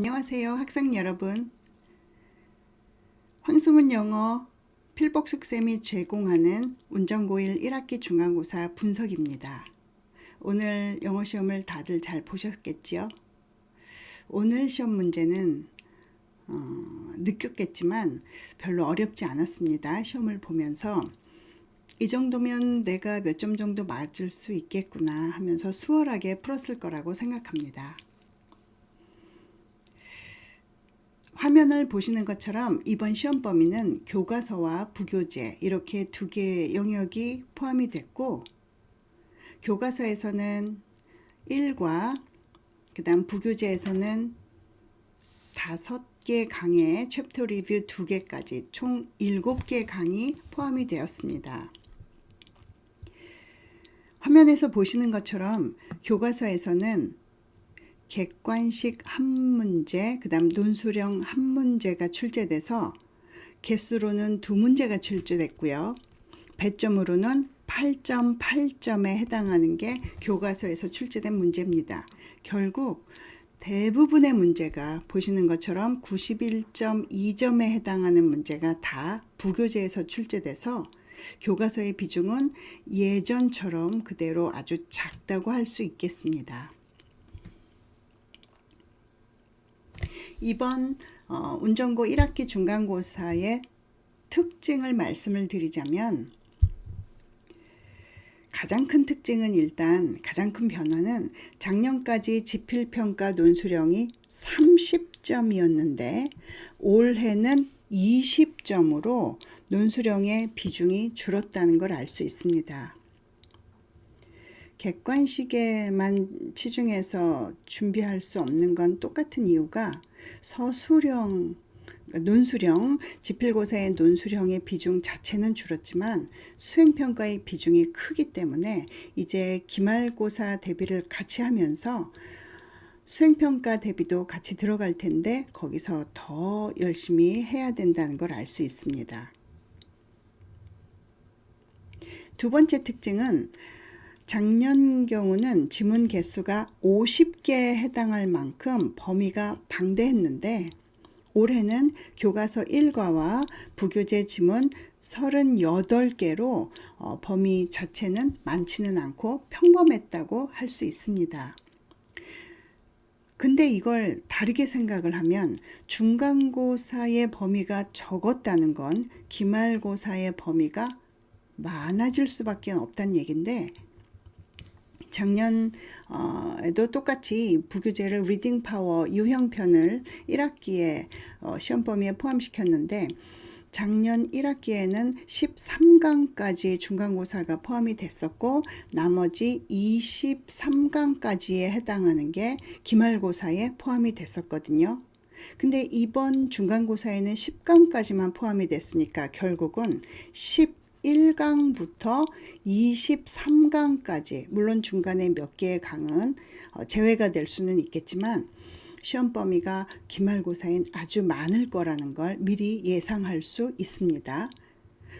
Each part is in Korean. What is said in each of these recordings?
안녕하세요, 학생 여러분. 황승훈 영어 필복숙쌤이 제공하는 운전고1 1학기 중간고사 분석입니다. 오늘 영어 시험을 다들 잘 보셨겠지요? 오늘 시험 문제는 느꼈겠지만 별로 어렵지 않았습니다. 시험을 보면서 이 정도면 내가 몇 점 정도 맞을 수 있겠구나 하면서 수월하게 풀었을 거라고 생각합니다. 화면을 보시는 것처럼 이번 시험 범위는 교과서와 부교재 이렇게 두 개의 영역이 포함이 됐고, 교과서에서는 1과 그 다음 부교재에서는 5개 강의 챕터 리뷰 2개까지 총 7개 강의 포함이 되었습니다. 화면에서 보시는 것처럼 교과서에서는 객관식 한 문제, 그 다음 논술형 한 문제가 출제돼서 개수로는 2문제가 출제됐고요. 배점으로는 8.8점에 해당하는 게 교과서에서 출제된 문제입니다. 결국 대부분의 문제가 보시는 것처럼 91.2점에 해당하는 문제가 다 부교재에서 출제돼서 교과서의 비중은 예전처럼 그대로 아주 작다고 할 수 있겠습니다. 이번 운전고 1학기 중간고사의 특징을 말씀을 드리자면, 가장 큰 특징은 일단 가장 큰 변화는 작년까지 지필평가 논술형이 30점이었는데 올해는 20점으로 논술형의 비중이 줄었다는 걸 알 수 있습니다. 객관식에만 치중해서 준비할 수 없는 건 똑같은 이유가 서술형, 논술형, 지필고사의 논술형의 비중 자체는 줄었지만 수행평가의 비중이 크기 때문에 이제 기말고사 대비를 같이 하면서 수행평가 대비도 같이 들어갈 텐데 거기서 더 열심히 해야 된다는 걸 알 수 있습니다. 두 번째 특징은 작년 경우는 지문 개수가 50개에 해당할 만큼 범위가 방대했는데 올해는 교과서 1과와 부교재 지문 38개로 범위 자체는 많지는 않고 평범했다고 할 수 있습니다. 근데 이걸 다르게 생각을 하면 중간고사의 범위가 적었다는 건 기말고사의 범위가 많아질 수밖에 없다는 얘기인데, 작년에도 똑같이 부교재를 리딩 파워 유형편을 1학기에 시험 범위에 포함시켰는데 작년 1학기에는 13강까지 중간고사가 포함이 됐었고 나머지 23강까지에 해당하는 게 기말고사에 포함이 됐었거든요. 근데 이번 중간고사에는 10강까지만 포함이 됐으니까 결국은 11강부터 23강까지, 물론 중간에 몇 개의 강은 제외가 될 수는 있겠지만 시험 범위가 기말고사엔 아주 많을 거라는 걸 미리 예상할 수 있습니다.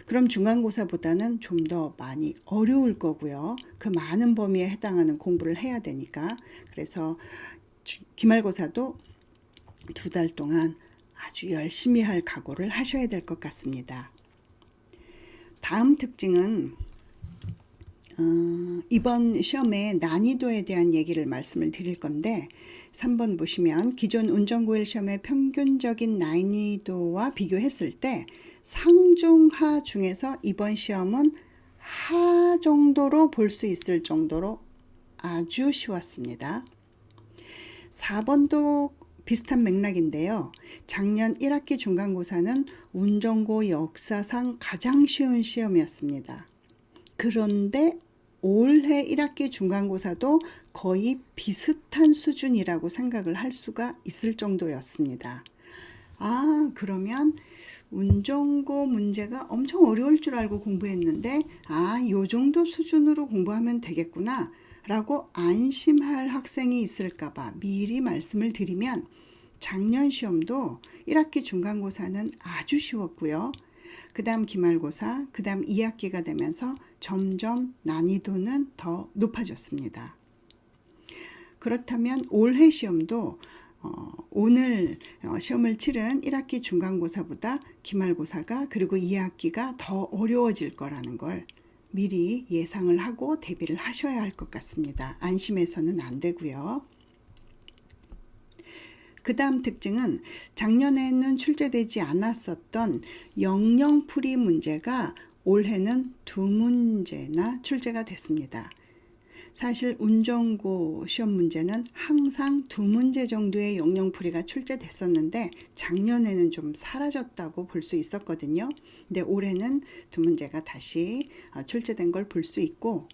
그럼 중간고사보다는 좀 더 많이 어려울 거고요. 그 많은 범위에 해당하는 공부를 해야 되니까. 그래서 기말고사도 2달 동안 아주 열심히 할 각오를 하셔야 될 것 같습니다. 다음 특징은 이번 시험의 난이도에 대한 얘기를 말씀을 드릴 건데, 3번 보시면 기존 운전고1 시험의 평균적인 난이도와 비교했을 때 상중하 중에서 이번 시험은 하 정도로 볼 수 있을 정도로 아주 쉬웠습니다. 4번도 비슷한 맥락인데요. 작년 1학기 중간고사는 운전고 역사상 가장 쉬운 시험이었습니다. 그런데 올해 1학기 중간고사도 거의 비슷한 수준이라고 생각을 할 수가 있을 정도였습니다. 그러면 운전고 문제가 엄청 어려울 줄 알고 공부했는데 요 정도 수준으로 공부하면 되겠구나 라고 안심할 학생이 있을까봐 미리 말씀을 드리면, 작년 시험도 1학기 중간고사는 아주 쉬웠고요. 그 다음 기말고사, 그 다음 2학기가 되면서 점점 난이도는 더 높아졌습니다. 그렇다면 올해 시험도 오늘 시험을 치른 1학기 중간고사보다 기말고사가 그리고 2학기가 더 어려워질 거라는 걸 미리 예상을 하고 대비를 하셔야 할 것 같습니다. 안심해서는 안 되고요. 그 다음 특징은 작년에는 출제되지 않았었던 영영풀이 문제가 올해는 2문제나 출제가 됐습니다. 사실 운전고 시험 문제는 항상 2문제 정도의 영영풀이가 출제됐었는데 작년에는 좀 사라졌다고 볼 수 있었거든요. 근데 올해는 2문제가 다시 출제된 걸 볼 수 있고,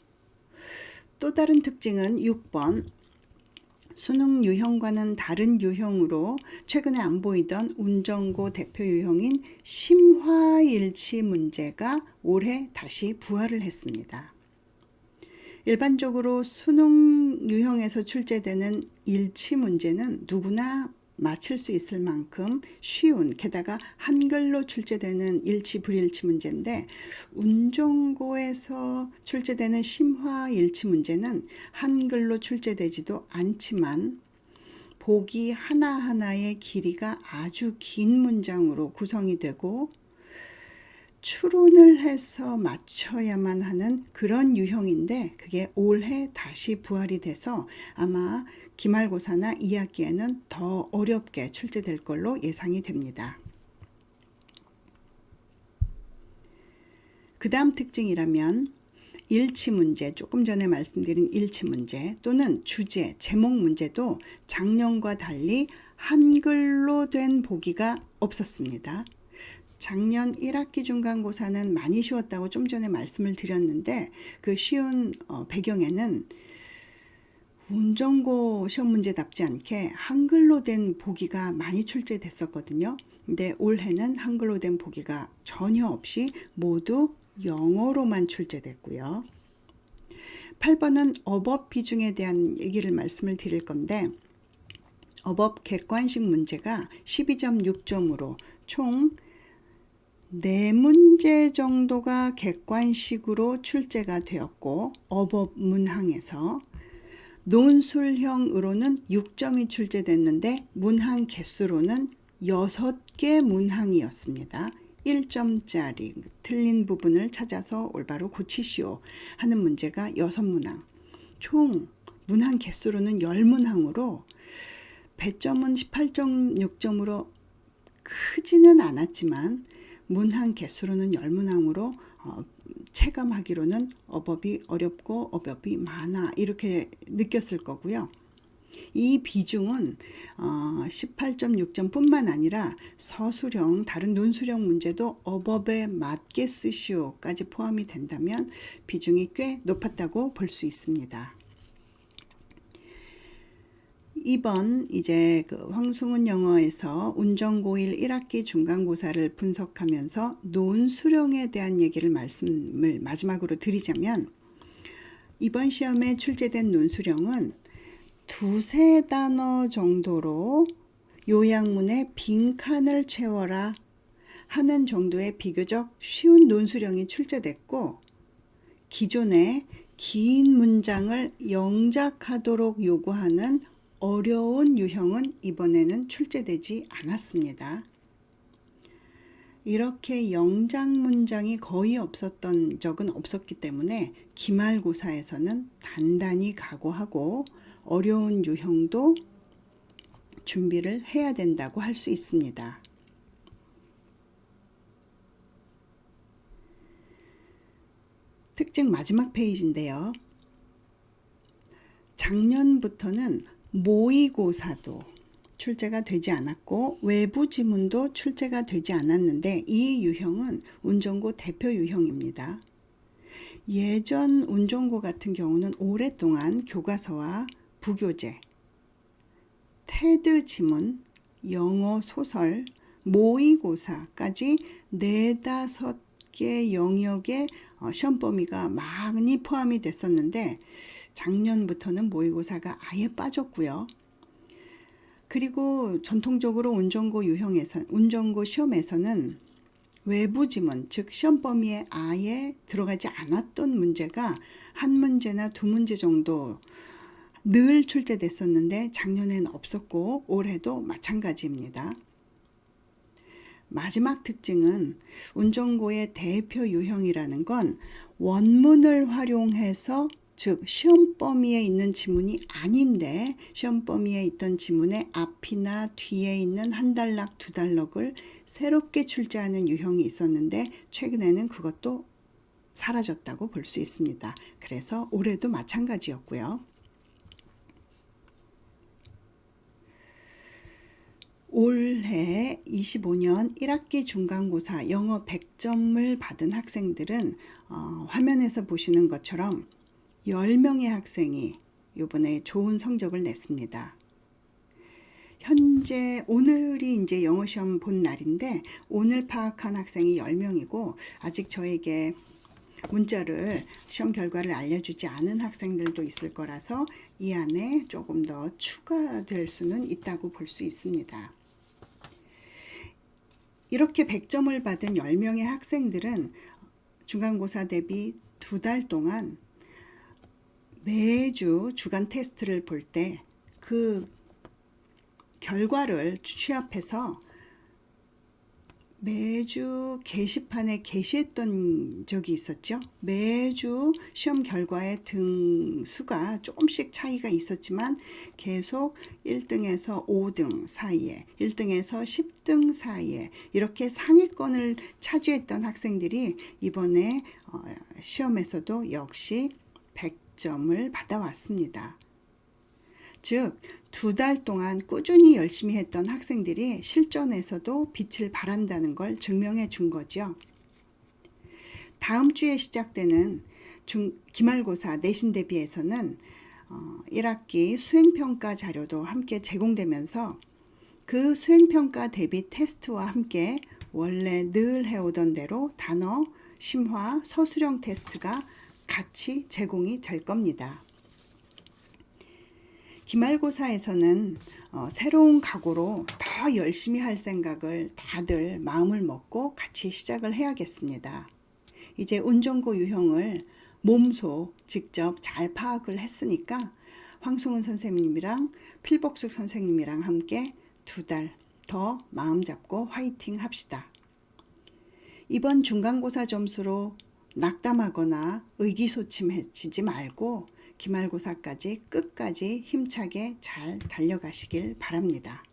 또 다른 특징은 6번 수능 유형과는 다른 유형으로 최근에 안 보이던 운전고 대표 유형인 심화일치 문제가 올해 다시 부활을 했습니다. 일반적으로 수능 유형에서 출제되는 일치 문제는 누구나 맞힐 수 있을 만큼 쉬운, 게다가 한글로 출제되는 일치 불일치 문제인데 운전고에서 출제되는 심화일치 문제는 한글로 출제되지도 않지만 보기 하나하나의 길이가 아주 긴 문장으로 구성이 되고 추론을 해서 맞춰야만 하는 그런 유형인데 그게 올해 다시 부활이 돼서 아마 기말고사나 2학기에는 더 어렵게 출제될 걸로 예상이 됩니다. 그 다음 특징이라면 일치 문제, 조금 전에 말씀드린 일치 문제 또는 주제, 제목 문제도 작년과 달리 한글로 된 보기가 없었습니다. 작년 1학기 중간고사는 많이 쉬웠다고 좀 전에 말씀을 드렸는데 그 쉬운 배경에는 운전고 시험 문제답지 않게 한글로 된 보기가 많이 출제됐었거든요. 근데 올해는 한글로 된 보기가 전혀 없이 모두 영어로만 출제됐고요. 8번은 어법 비중에 대한 얘기를 말씀을 드릴 건데 어법 객관식 문제가 12.6점으로 총 4문제 정도가 객관식으로 출제가 되었고 어법 문항에서 논술형으로는 6점이 출제됐는데 문항 개수로는 6개 문항이었습니다. 1점짜리 틀린 부분을 찾아서 올바로 고치시오 하는 문제가 6문항, 총 문항 개수로는 10문항으로 배점은 18.6점으로 크지는 않았지만 문항 개수로는 10문항으로 체감하기로는 어법이 어렵고 어법이 많아 이렇게 느꼈을 거고요. 이 비중은 18.6점 뿐만 아니라 서술형, 다른 논술형 문제도 어법에 맞게 쓰시오까지 포함이 된다면 비중이 꽤 높았다고 볼 수 있습니다. 2번 이제 그 황승훈 영어에서 운전고1 1학기 중간고사를 분석하면서 논술형에 대한 얘기를 말씀을 마지막으로 드리자면 이번 시험에 출제된 논술형은 2-3단어 정도로 요약문에 빈칸을 채워라 하는 정도의 비교적 쉬운 논술형이 출제됐고 기존에 긴 문장을 영작하도록 요구하는 어려운 유형은 이번에는 출제되지 않았습니다. 이렇게 영작 문장이 거의 없었던 적은 없었기 때문에 기말고사에서는 단단히 각오하고 어려운 유형도 준비를 해야 된다고 할 수 있습니다. 특징 마지막 페이지인데요. 작년부터는 모의고사도 출제가 되지 않았고 외부 지문도 출제가 되지 않았는데 이 유형은 운전고 대표 유형입니다. 예전 운전고 같은 경우는 오랫동안 교과서와 부교재, 테드 지문, 영어 소설, 모의고사까지 4-5개 영역의 시험 범위가 많이 포함이 됐었는데 작년부터는 모의고사가 아예 빠졌고요. 그리고 전통적으로 운전고 시험에서는 외부 지문, 즉 시험 범위에 아예 들어가지 않았던 문제가 한 문제나 2문제 정도 늘 출제됐었는데 작년엔 없었고 올해도 마찬가지입니다. 마지막 특징은 운전고의 대표 유형이라는 건 원문을 활용해서, 즉 시험 범위에 있는 지문이 아닌데 시험 범위에 있던 지문의 앞이나 뒤에 있는 한 단락 두 단락을 새롭게 출제하는 유형이 있었는데 최근에는 그것도 사라졌다고 볼 수 있습니다. 그래서 올해도 마찬가지였고요. 올해 25년 1학기 중간고사 영어 100점을 받은 학생들은 화면에서 보시는 것처럼 10명의 학생이 이번에 좋은 성적을 냈습니다. 현재 오늘이 이제 영어 시험 본 날인데 오늘 파악한 학생이 10명이고 아직 저에게 문자를 시험 결과를 알려주지 않은 학생들도 있을 거라서 이 안에 조금 더 추가될 수는 있다고 볼 수 있습니다. 이렇게 100점을 받은 10명의 학생들은 중간고사 대비 2달 동안 매주 주간 테스트를 볼 때 그 결과를 취합해서 매주 게시판에 게시했던 적이 있었죠. 매주 시험 결과의 등수가 조금씩 차이가 있었지만 계속 1등에서 5등 사이에, 1등에서 10등 사이에 이렇게 상위권을 차지했던 학생들이 이번에 시험에서도 역시 100점을 받아왔습니다. 즉 2달 동안 꾸준히 열심히 했던 학생들이 실전에서도 빛을 발한다는 걸 증명해 준 거죠. 다음 주에 시작되는 기말고사 내신 대비에서는 1학기 수행평가 자료도 함께 제공되면서 그 수행평가 대비 테스트와 함께 원래 늘 해오던 대로 단어, 심화, 서술형 테스트가 같이 제공이 될 겁니다. 기말고사에서는 새로운 각오로 더 열심히 할 생각을 다들 마음을 먹고 같이 시작을 해야겠습니다. 이제 운전고 유형을 몸소 직접 잘 파악을 했으니까 황승훈 선생님이랑 필복숙 선생님이랑 함께 2달 더 마음 잡고 화이팅 합시다. 이번 중간고사 점수로 낙담하거나 의기소침해지지 말고 기말고사까지 끝까지 힘차게 잘 달려가시길 바랍니다.